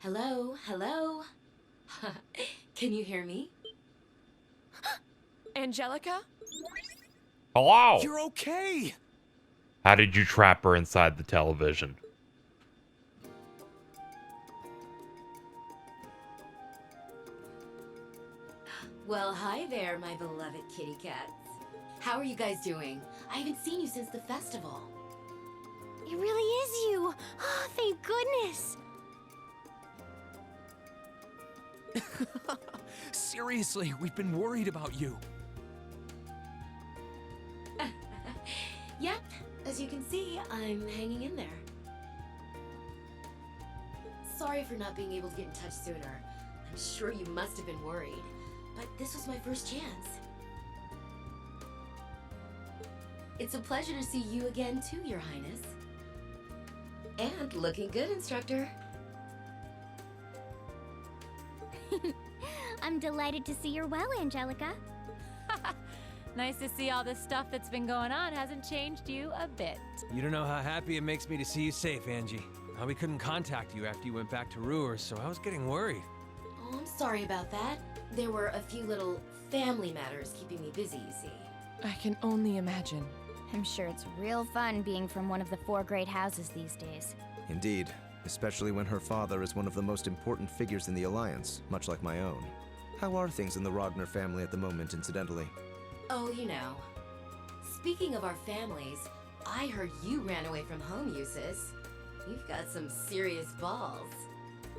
Hello? Hello? Can you hear me? Angelica? Hello! You're okay! How did you trap her inside the television? Well, hi there, my beloved kitty cats. How are you guys doing? I haven't seen you since the festival. It really is you! Oh, thank goodness! Seriously, we've been worried about you. Yep, as you can see, I'm hanging in there. Sorry for not being able to get in touch sooner. I'm sure you must have been worried, but this was my first chance. It's a pleasure to see you again too, Your Highness. And looking good, Instructor. I'm delighted to see you're well, Angelica. Nice to see all this stuff that's been going on hasn't changed you a bit. You don't know how happy it makes me to see you safe, Angie. We couldn't contact you after you went back to Rure, so I was getting worried. Oh, I'm sorry about that. There were a few little family matters keeping me busy, you see. I can only imagine. I'm sure it's real fun being from one of the 4 great houses these days. Indeed, especially when her father is one of the most important figures in the Alliance, much like my own. How are things in the Rogner family at the moment, incidentally? Oh, you know. Speaking of our families, I heard you ran away from home, Eustace. You've got some serious balls.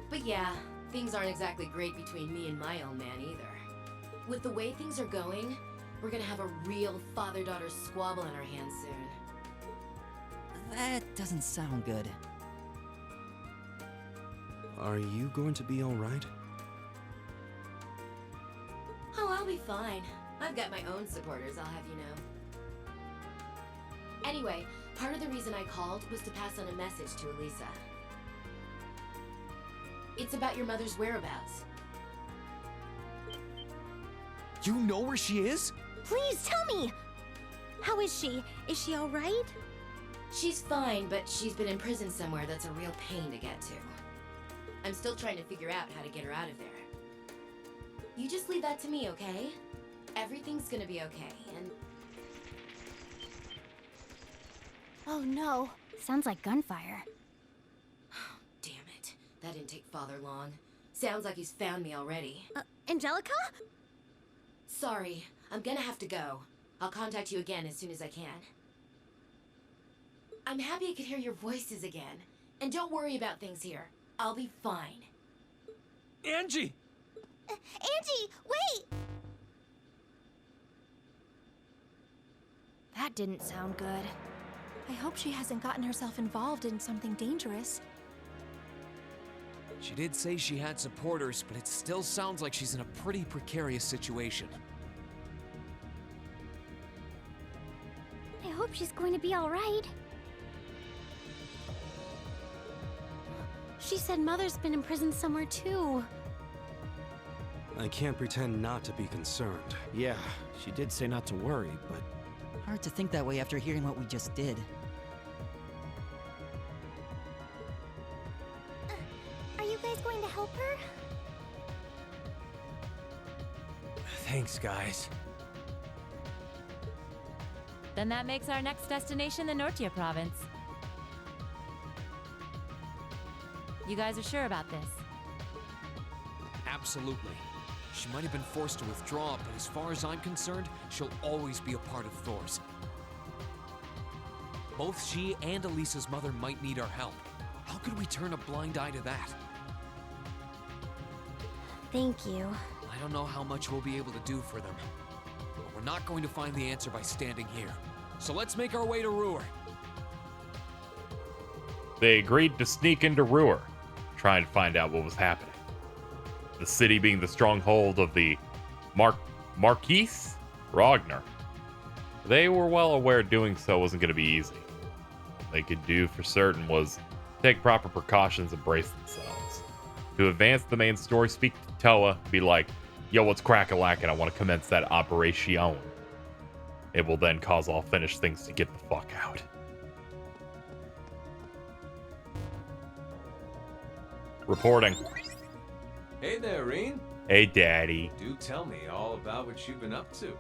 But yeah, things aren't exactly great between me and my old man either. With the way things are going, we're gonna have a real father-daughter squabble in our hands soon. That doesn't sound good. Are you going to be alright? Oh, I'll be fine. I've got my own supporters, I'll have you know. Anyway, part of the reason I called was to pass on a message to Elisa. It's about your mother's whereabouts. You know where she is? Please tell me! How is she? Is she alright? She's fine, but she's been in prison somewhere that's a real pain to get to. I'm still trying to figure out how to get her out of there. You just leave that to me, okay? Everything's gonna be okay, and... Oh no. Sounds like gunfire. Damn it. That didn't take Father long. Sounds like he's found me already. Angelica? Sorry, I'm gonna have to go. I'll contact you again as soon as I can. I'm happy I could hear your voices again. And don't worry about things here. I'll be fine. Angie! Angie, wait! That didn't sound good. I hope she hasn't gotten herself involved in something dangerous. She did say she had supporters, but it still sounds like she's in a pretty precarious situation. I hope she's going to be alright. She said Mother's been in prison somewhere too. I can't pretend not to be concerned. Yeah, she did say not to worry, but... Hard to think that way after hearing what we just did. Are you guys going to help her? Thanks, guys. Then that makes our next destination the Nortia province. You guys are sure about this? Absolutely. She might have been forced to withdraw, but as far as I'm concerned, she'll always be a part of Thor's. Both she and Elisa's mother might need our help. How could we turn a blind eye to that? Thank you. I don't know how much we'll be able to do for them. But we're not going to find the answer by standing here. So let's make our way to Rure. They agreed to sneak into Rure, trying to find out what was happening. The city being the stronghold of the Marquis Rogner. They were well aware doing so wasn't going to be easy. What they could do for certain was take proper precautions and brace themselves. To advance the main story, speak to TLoH, be like, yo, what's crack-a-lackin'? I want to commence that operation. It will then cause all finished things to get the fuck out. Reporting. Hey there, Reen. Hey, Daddy. Do tell me all about what you've been up to.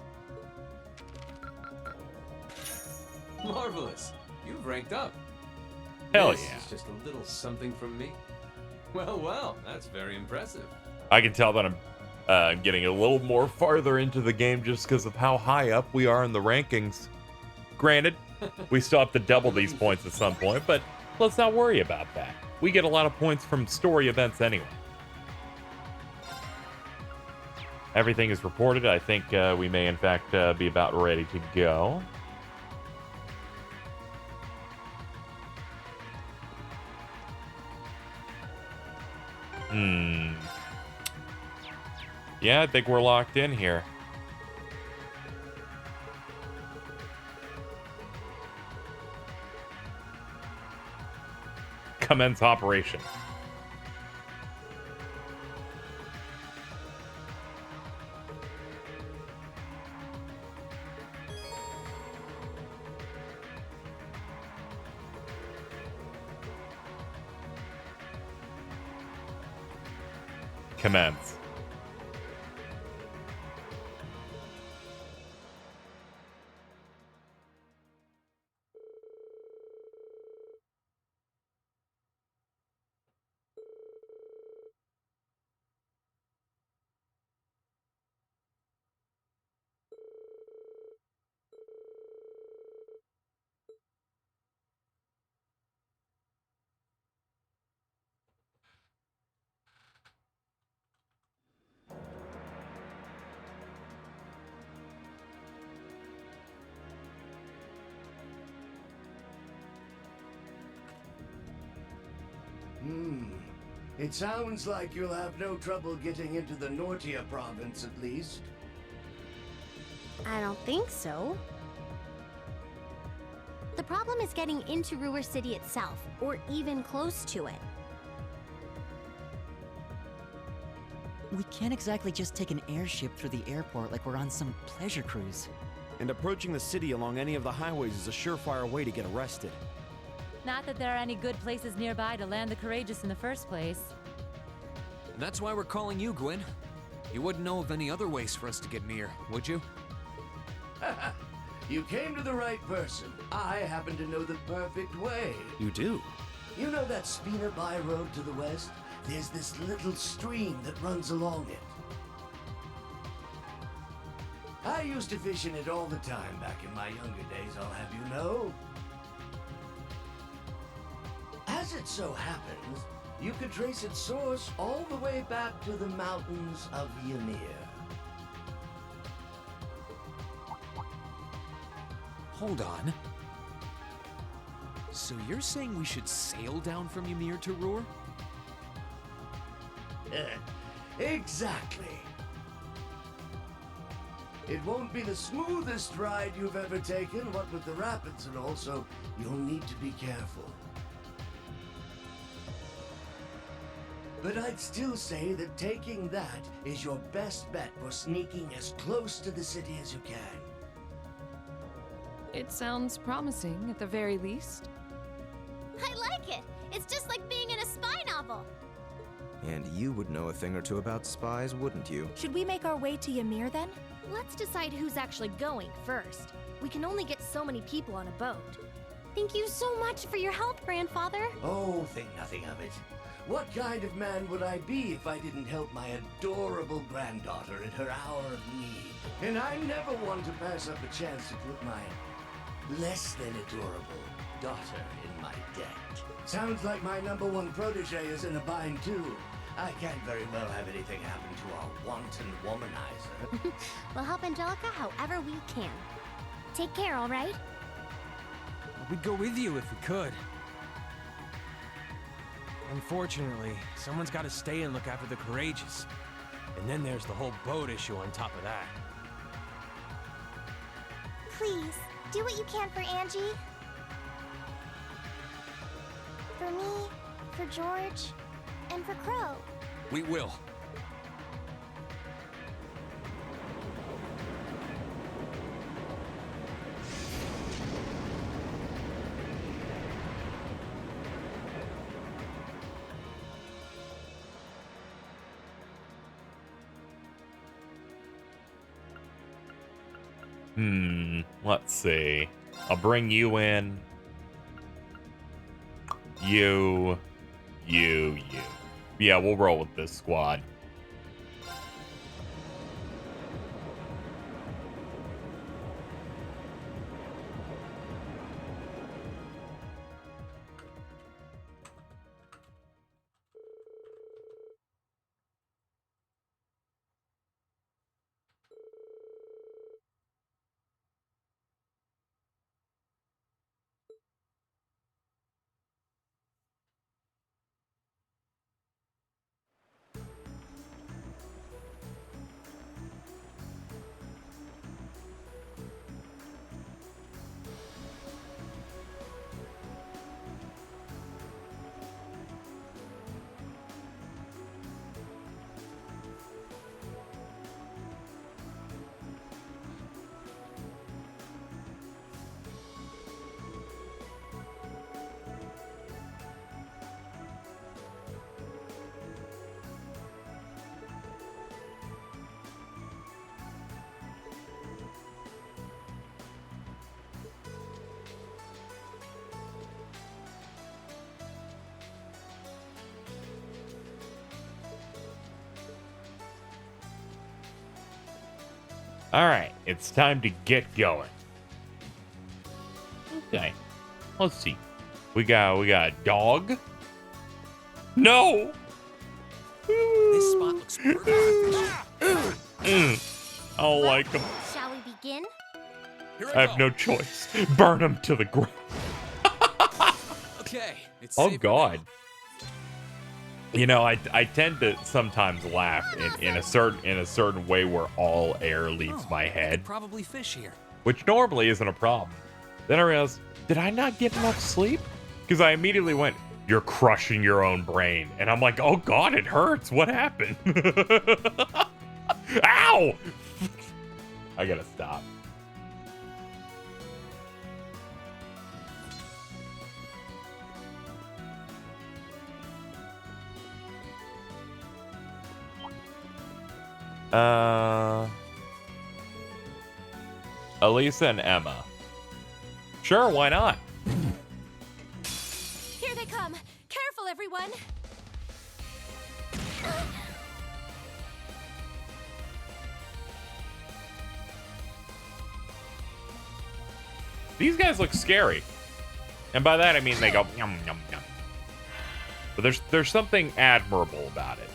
Marvelous. You've ranked up. Hell This yeah. is just a little something from me. Well, that's very impressive. I can tell that I'm getting a little more farther into the game just because of how high up we are in the rankings. Granted, we still have to double these points at some point, but let's not worry about that. We get a lot of points from story events anyway. Everything is reported. I think we may, in fact, be about ready to go. Yeah, I think we're locked in here. Commence operation. Commence. It sounds like you'll have no trouble getting into the Nortia province, at least. I don't think so. The problem is getting into Rure City itself, or even close to it. We can't exactly just take an airship through the airport like we're on some pleasure cruise. And approaching the city along any of the highways is a surefire way to get arrested. Not that there are any good places nearby to land the courageous in the first place. And that's why we're calling you, Gwyn. You wouldn't know of any other ways for us to get near, would you? You came to the right person. I happen to know the perfect way. You do? You know that Spina By road to the west? There's this little stream that runs along it. I used to fish in it all the time back in my younger days, I'll have you know. As it so happens, you could trace its source all the way back to the mountains of Ymir. Hold on. So you're saying we should sail down from Ymir to Rure? Exactly. It won't be the smoothest ride you've ever taken, what with the rapids and all, so you'll need to be careful. But I'd still say that taking that is your best bet for sneaking as close to the city as you can. It sounds promising, at the very least. I like it! It's just like being in a spy novel! And you would know a thing or two about spies, wouldn't you? Should we make our way to Ymir then? Let's decide who's actually going first. We can only get so many people on a boat. Thank you so much for your help, Grandfather. Oh, think nothing of it. What kind of man would I be if I didn't help my adorable granddaughter in her hour of need? And I never want to pass up a chance to put my less than adorable daughter in my debt. Sounds like my #1 protege is in a bind too. I can't very well have anything happen to our wanton womanizer. We'll help Angelica however we can. Take care, all right? We'd go with you if we could. Unfortunately, someone's got to stay and look after the courageous. And then there's the whole boat issue on top of that. Please, do what you can for Angie. For me, for George, and for Crow. We will. Let's see. I'll bring you in. You. Yeah, we'll roll with this squad. All right, it's time to get going. Okay, let's see. We got a dog. No. This spot looks perfect. I don't like him. Shall we begin? I have no choice. Burn him to the ground. Okay, it's Oh safe God. now. You know, I tend to sometimes laugh in a certain way where all air leaves my I could head, probably fish here. which normally isn't a problem. Then I realized, did I not get enough sleep? Because I immediately went, "You're crushing your own brain," and I'm like, "Oh God, it hurts. What happened?" Ow! I gotta stop. Elisa and Emma. Sure, why not? Here they come. Careful, everyone. These guys look scary. And by that I mean they go yum yum yum. But there's something admirable about it.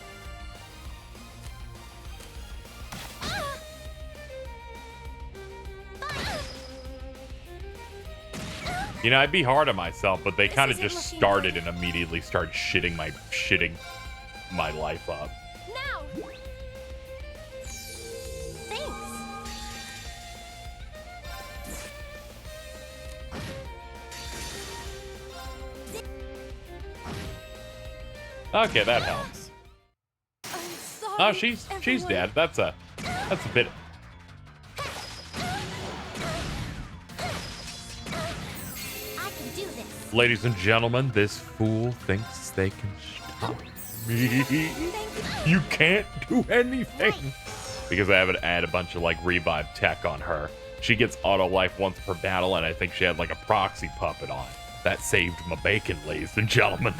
You know, I'd be hard on myself, but they kind of just started and immediately started shitting my life up. Now. Thanks. Okay, that helps. I'm sorry. Oh, she's everyone. dead. That's a bit. I can do this. Ladies and gentlemen, this fool thinks they can stop me. You can't do anything. Because I had a bunch of like revive tech on her. She gets auto life once per battle, and I think she had like a proxy puppet on. That saved my bacon, ladies and gentlemen.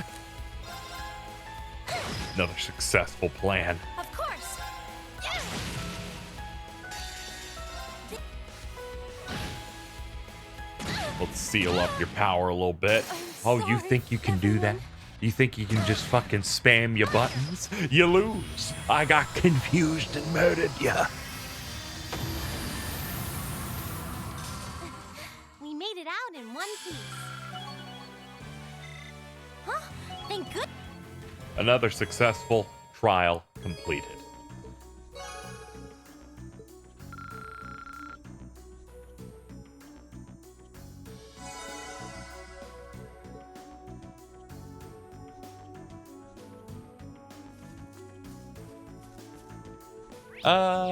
Another successful plan. Of course. Yes. Let's seal up your power a little bit. Oh, you think you can do that? You think you can just fucking spam your buttons? You lose. I got confused and murdered ya. We made it out in one piece. Huh? Thank goodness. Another successful trial completed.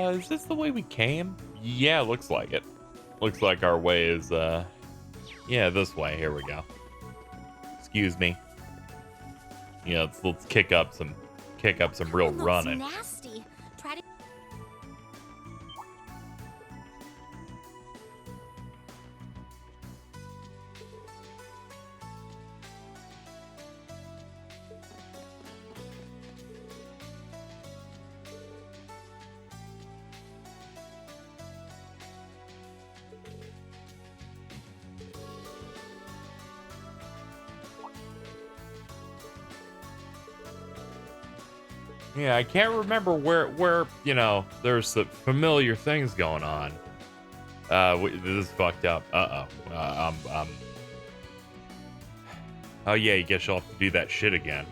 Is this the way we came? Yeah, looks like it. Looks like our way is, yeah, this way. Here we go. Excuse me. Yeah, let's kick up some real That looks running. Nasty. Try to. Yeah, I can't remember where you know, there's some familiar things going on. This is fucked up. Oh yeah, you guess you'll have to do that shit again.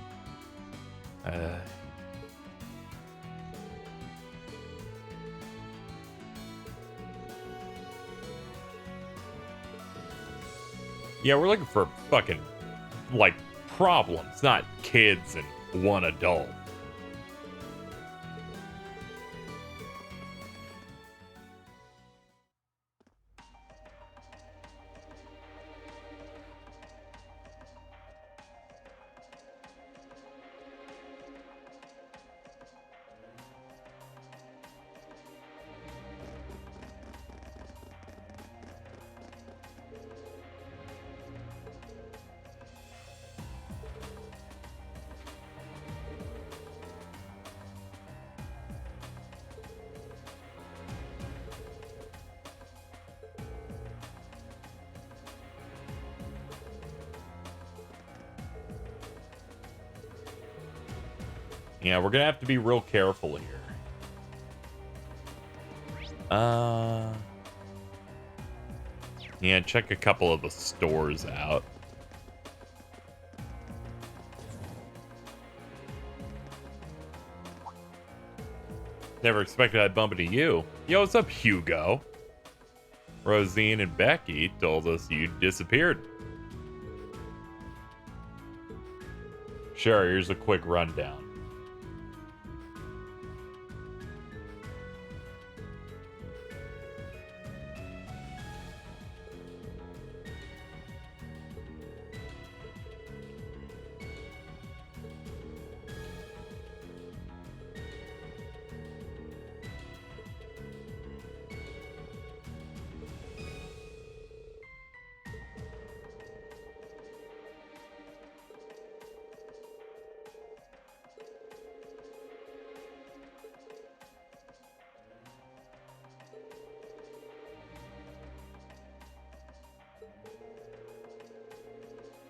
Yeah, we're looking for fucking, like, problems, not kids and one adult. Yeah, we're gonna have to be real careful here. Yeah, check a couple of the stores out. Never expected I'd bump into you. Yo, what's up, Hugo? Rosine and Becky told us you disappeared. Sure, here's a quick rundown.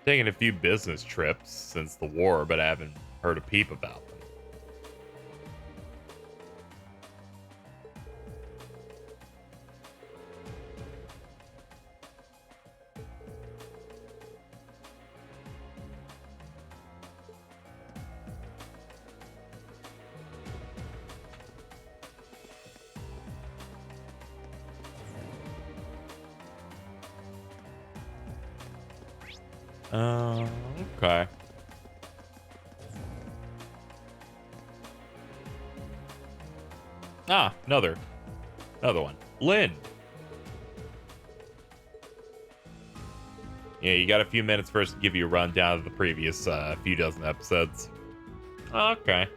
Taken a few business trips since the war, but I haven't heard a peep about them. Okay. Ah, another one. Lynn. Yeah, you got a few minutes first to give you a rundown of the previous few dozen episodes. Okay.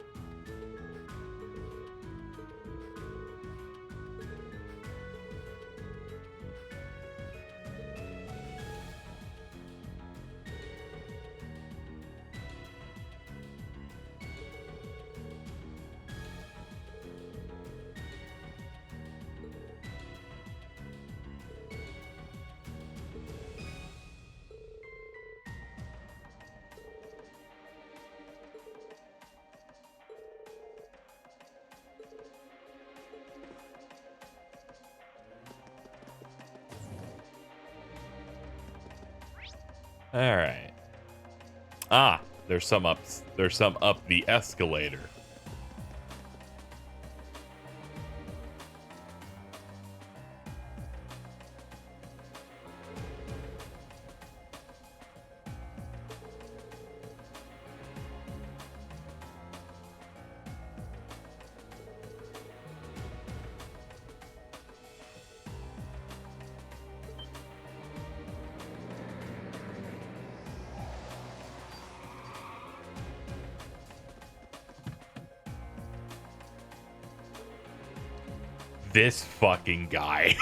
All right. Ah, there's some up the escalator. This fucking guy.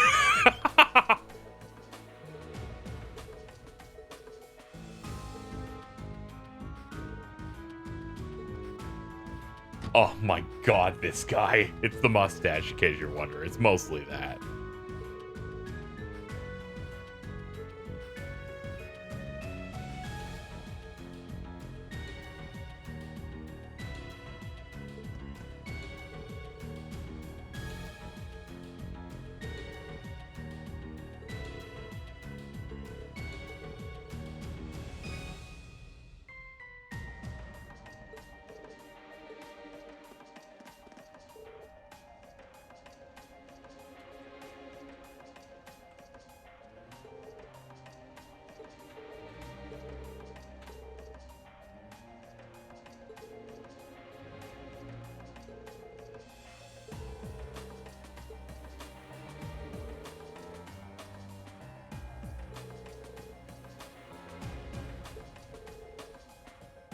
Oh my god, this guy. It's the mustache, in case you're wondering. It's mostly that.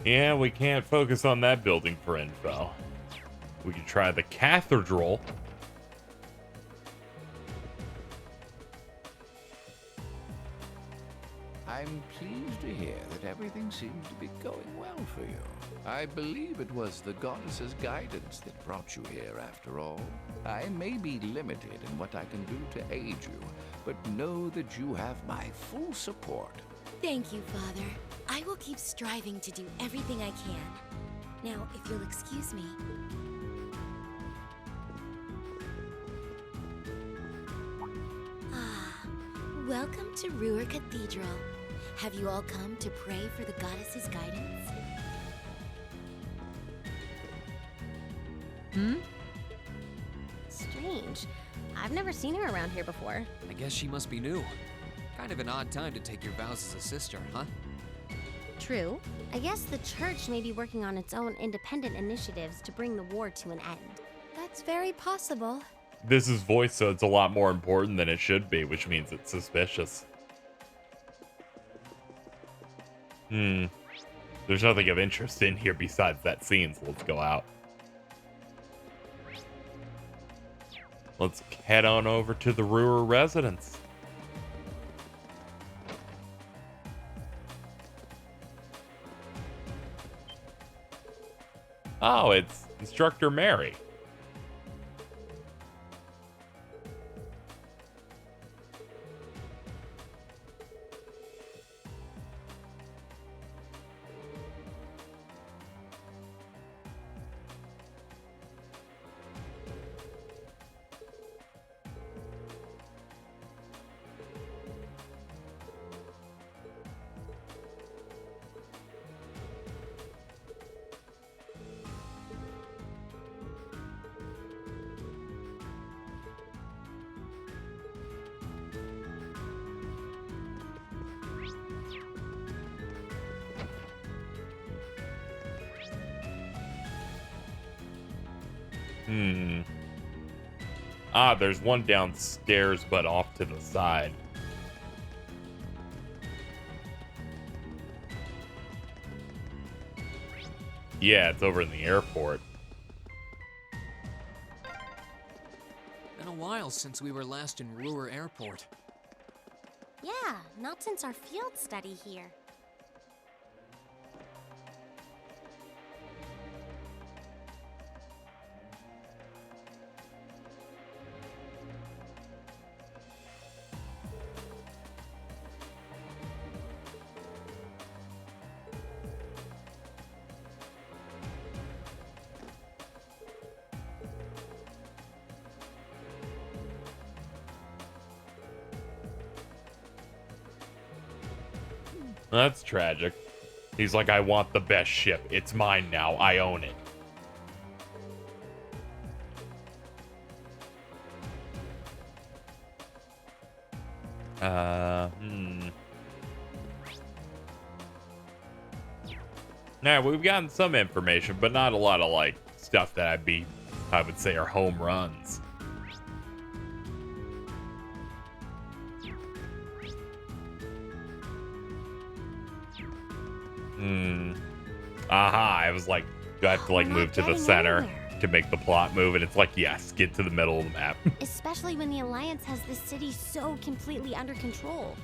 Yeah, we can't focus on that building for info. We can try the cathedral. I'm pleased to hear that everything seems to be going well for you. I believe it was the goddess's guidance that brought you here after all. I may be limited in what I can do to aid you, but know that you have my full support. Thank you, Father. I will keep striving to do everything I can. Now, if you'll excuse me. Welcome to Rure Cathedral. Have you all come to pray for the goddess's guidance? Strange. I've never seen her around here before. I guess she must be new. Kind of an odd time to take your vows as a sister, huh? True. I guess the church may be working on its own independent initiatives to bring the war to an end. That's very possible. This is voice, so it's a lot more important than it should be, which means it's suspicious. There's nothing of interest in here besides that scene, so let's go out. Let's head on over to the Rure residence. Oh, it's Instructor Mary. Ah, there's one downstairs, but off to the side. Yeah, it's over in the airport. Been a while since we were last in Rure Airport. Yeah, not since our field study here. That's tragic. He's like, I want the best ship. It's mine now. I own it. Now, we've gotten some information, but not a lot of, like, stuff that I would say are home runs. Aha, I was like, do I have to, like, move to the center to make the plot move? And it's like, yes, get to the middle of the map. Especially when the Alliance has this city so completely under control.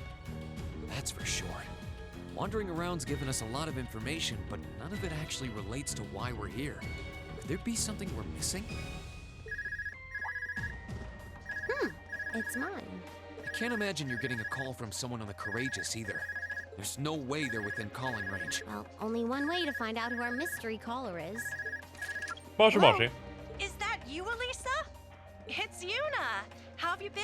That's for sure. Wandering around's given us a lot of information, but none of it actually relates to why we're here. Could there be something we're missing? It's mine. I can't imagine you're getting a call from someone on the Courageous either. There's no way they're within calling range. Well, only one way to find out who our mystery caller is. Moshi Moshi. Is that you, Elisa? It's Yuna. How have you been?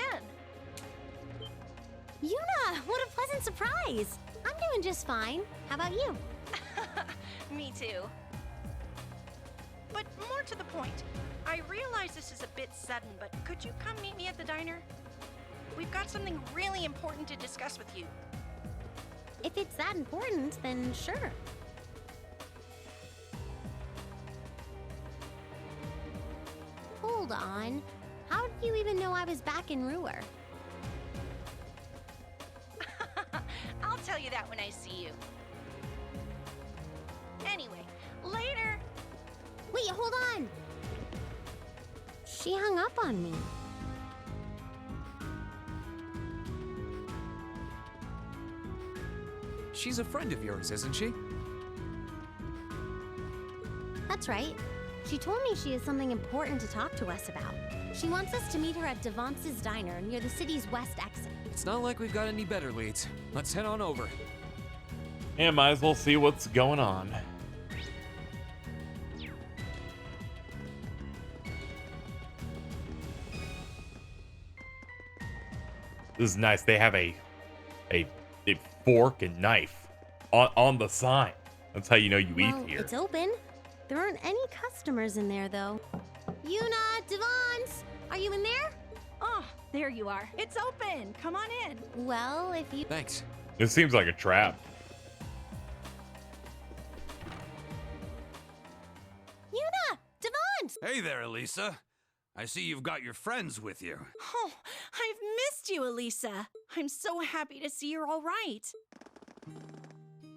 Yuna, what a pleasant surprise. I'm doing just fine. How about you? Me too. But more to the point, I realize this is a bit sudden, but could you come meet me at the diner? We've got something really important to discuss with you. If it's that important, then sure. Hold on. How did you even know I was back in Rure? I'll tell you that when I see you. Anyway, She hung up on me. She's a friend of yours, isn't she? That's right. She told me she has something important to talk to us about. She wants us to meet her at Devance's diner near the city's west exit. It's not like we've got any better leads. Let's head on over. Yeah, might as well see what's going on. This is nice. They have a fork and knife on the sign. That's how you know you Well, eat here. it's open. There aren't any customers in there, though. Yuna, Devance, are you in there? Oh, there you are. It's open. Come on in. Well, if you... Thanks. This seems like a trap. Yuna! Devance! Hey there, Elisa. I see you've got your friends with you. Oh, I've missed you, Elisa. I'm so happy to see you're all right.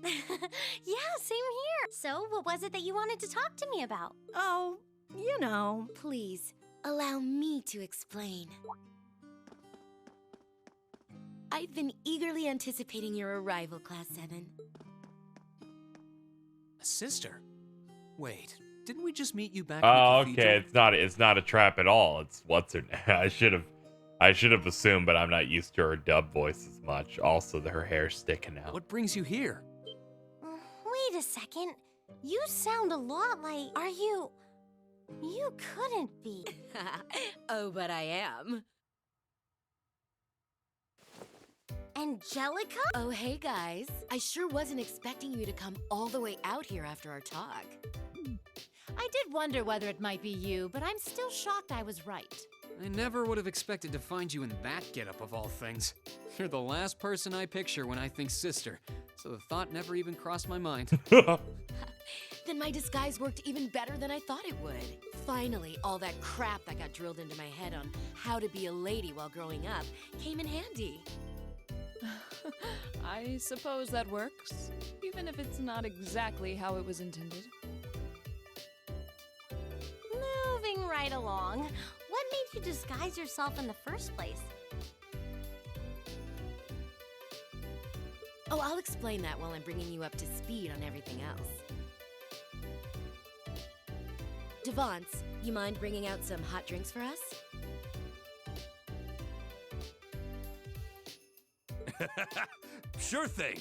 Yeah, same here. So, what was it that you wanted to talk to me about? Oh, you know. Please, allow me to explain. I've been eagerly anticipating your arrival, Class 7. Sister? Wait, didn't we just meet you back Oh, in the cathedral? okay. It's not a trap at all. It's what's her name? I should have assumed, but I'm not used to her dub voice as much. Also, her hair's sticking out. What brings you here? Wait a second. You sound a lot like... Are you... You couldn't be. Oh, but I am. Angelica? Oh, hey guys. I sure wasn't expecting you to come all the way out here after our talk. I did wonder whether it might be you, but I'm still shocked I was right. I never would have expected to find you in that getup of all things. You're the last person I picture when I think sister, so the thought never even crossed my mind. Then my disguise worked even better than I thought it would. Finally, all that crap that got drilled into my head on how to be a lady while growing up came in handy. I suppose that works, even if it's not exactly how it was intended. Moving right along. What made you disguise yourself in the first place? Oh, I'll explain that while I'm bringing you up to speed on everything else. Devance, you mind bringing out some hot drinks for us? Sure thing.